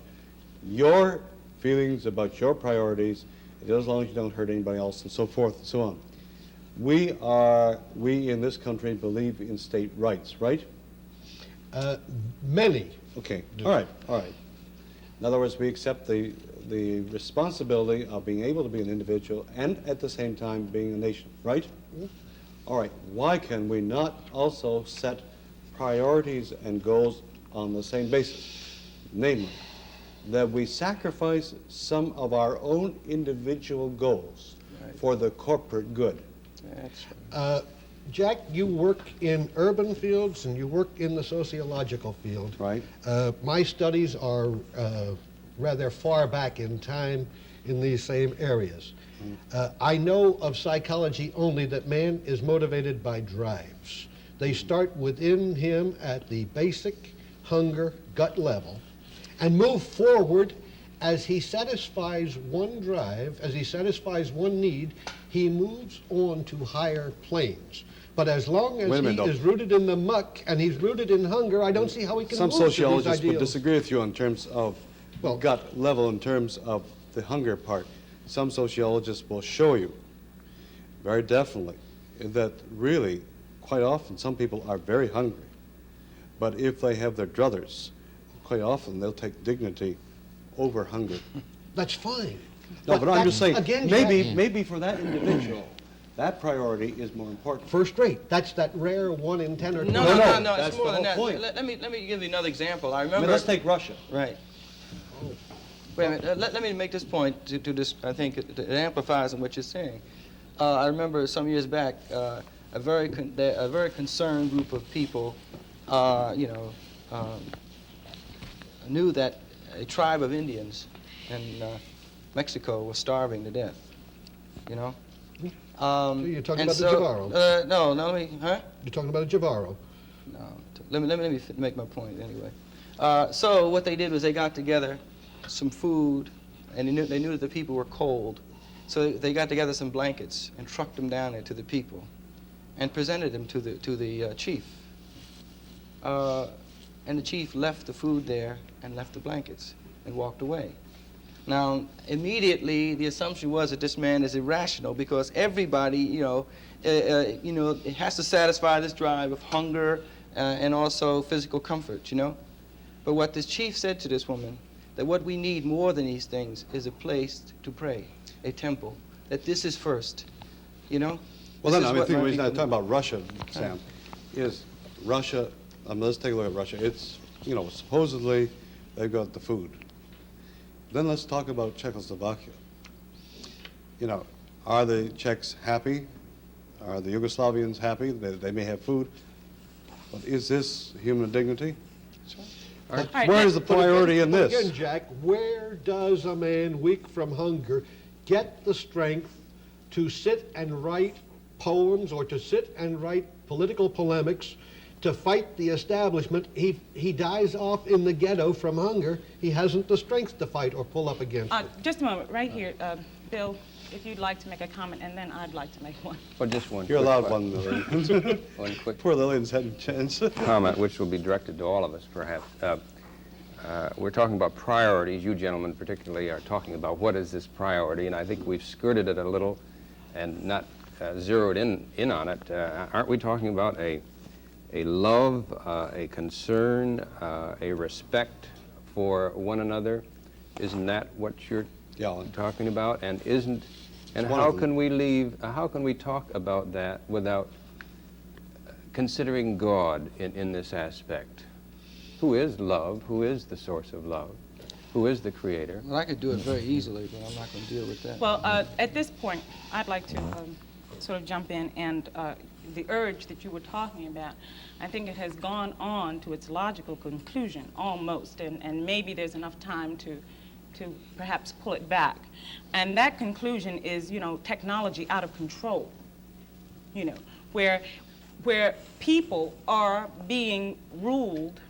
your feelings, about your priorities, as long as you don't hurt anybody else, and so forth and so on. We in this country believe in state rights, right? Many. Okay, all right. In other words, we accept the responsibility of being able to be an individual and at the same time being a nation, right? All right, why can we not also set priorities and goals on the same basis? Namely, that we sacrifice some of our own individual goals for the corporate good. That's right. Jack, you work in urban fields and you work in the sociological field. Right. My studies are rather far back in time in these same areas. I know of psychology only that man is motivated by drives. They start within him at the basic hunger, gut level, and move forward as he satisfies one drive, as he satisfies one need, he moves on to higher planes. But as long as he is rooted in the muck and he's rooted in hunger, I don't see how he can Some move to these sociologists would ideals. disagree with you in terms of gut level, in terms of the hunger part. Some sociologists will show you very definitely that really, quite often, some people are very hungry. But if they have their druthers, quite often they'll take dignity over hunger. That's fine. No, but I'm just saying, again, maybe for that individual, that priority is more important. first rate. That's that rare 1 in 10 or 20. No, that's it's more the than whole that. point. Let me give you another example. I I mean, remember. let's take Russia. Right. Wait a minute. Let me make this point to this. I think it amplifies on what you're saying. I remember some years back, a very concerned group of people, knew that a tribe of Indians in Mexico was starving to death. You know. So you're talking and about the Javaro. No, let me. Huh? You're talking about a Javaro. No. Let me make my point anyway. So what they did was they got together some food, and they knew that the people were cold. So they got together some blankets and trucked them down there to the people and presented them to the chief. And the chief left the food there and left the blankets and walked away. Now, immediately, the assumption was that this man is irrational because everybody, it has to satisfy this drive of hunger and also physical comfort, But what this chief said to this woman, that what we need more than these things is a place to pray, a temple, that this is first, Well, then, I think the reason I'm talking about Russia, Sam, is Russia, let's take a look at Russia. It's, supposedly they've got the food. Then let's talk about Czechoslovakia. Are the Czechs happy? Are the Yugoslavians happy? They may have food. But is this human dignity? Where is the priority in this? Again, Jack, where does a man weak from hunger get the strength to sit and write poems or to sit and write political polemics to fight the establishment? He dies off in the ghetto from hunger. He hasn't the strength to fight or pull up against it. Just a moment, right here, Bill, if you'd like to make a comment, and then I'd like to make one. Well, just one. You're quick allowed que- one, Lillian. One quick Poor Lillian's had a chance. Comment, which will be directed to all of us, perhaps. We're talking about priorities. You gentlemen particularly are talking about what is this priority, and I think we've skirted it a little and not zeroed in on it. Aren't we talking about a love, a concern, a respect for one another? Isn't that what you're talking about? And how can we talk about that without considering God in this aspect? Who is love? Who is the source of love? who is the creator. Well, I could do it very easily, but I'm not going to deal with that. Well, at this point, I'd like to sort of jump in, and the urge that you were talking about, I think it has gone on to its logical conclusion, almost, and maybe there's enough time to perhaps pull it back. And that conclusion is, technology out of control, where people are being ruled,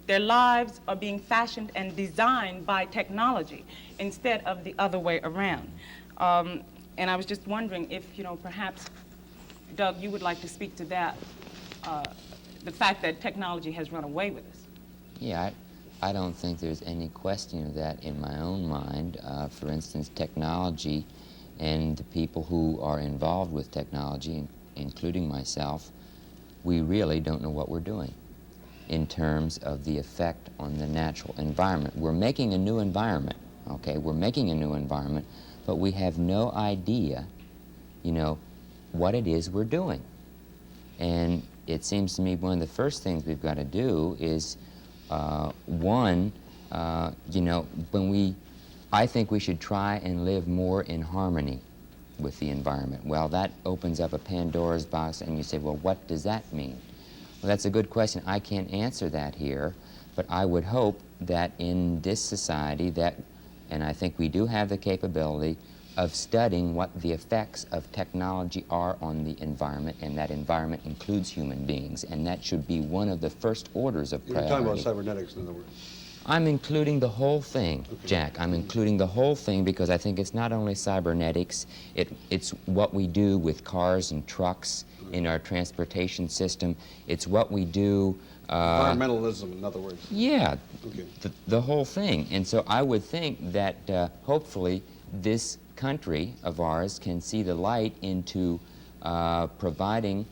their lives are being fashioned and designed by technology instead of the other way around. And I was just wondering if, perhaps, Doug, you would like to speak to that, the fact that technology has run away with us. Yeah, I don't think there's any question of that in my own mind. For instance, technology and the people who are involved with technology, including myself, we really don't know what we're doing in terms of the effect on the natural environment. We're making a new environment, okay? We're making a new environment, but we have no idea, what it is we're doing. And it seems to me one of the first things we've got to do is, I think we should try and live more in harmony with the environment. Well, that opens up a Pandora's box, and you say, well, what does that mean? Well, that's a good question. I can't answer that here, but I would hope that in this society and I think we do have the capability of studying what the effects of technology are on the environment, and that environment includes human beings, and that should be one of the first orders of priority. You're talking about cybernetics, in other words. I'm including the whole thing, okay. Jack. I'm including the whole thing because I think it's not only cybernetics, it's what we do with cars and trucks in our transportation system. It's what we do... environmentalism, in other words. Yeah, okay. the whole thing. And so I would think that hopefully this country of ours can see the light into providing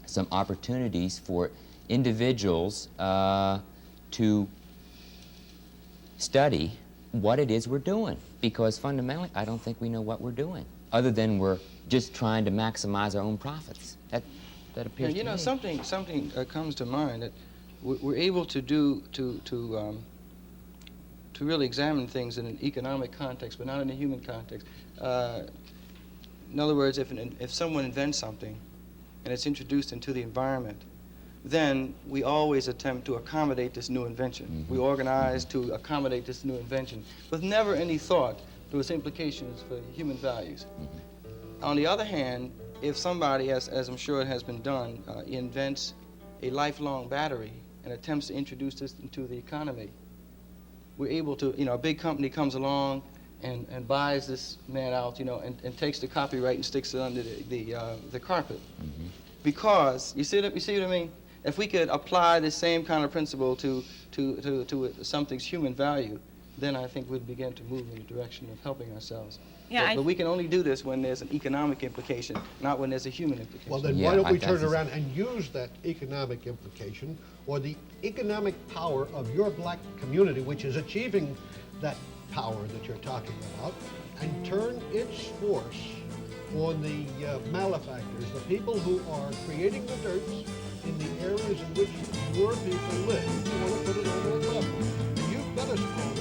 some opportunities for individuals to study what it is we're doing, because fundamentally I don't think we know what we're doing, other than we're just trying to maximize our own profits. That appears to me. Something comes to mind that we're able to do to really examine things in an economic context, but not in a human context. In other words, if someone invents something and it's introduced into the environment, then we always attempt to accommodate this new invention. Mm-hmm. We organize to accommodate this new invention with never any thought to its implications for human values. Mm-hmm. On the other hand, if somebody, as I'm sure it has been done, invents a lifelong battery and attempts to introduce this into the economy, we're able to, a big company comes along and buys this man out, and takes the copyright and sticks it under the carpet. Mm-hmm. Because, you see what I mean? If we could apply the same kind of principle to something's human value, then I think we'd begin to move in the direction of helping ourselves. Yeah, but we can only do this when there's an economic implication, not when there's a human implication. Well, then why don't we turn around and use that economic implication, or the economic power of your black community, which is achieving that power that you're talking about, and turn its force on the malefactors, the people who are creating the dirt in the areas in which your people live. You want to put it on their level. And you've got a strong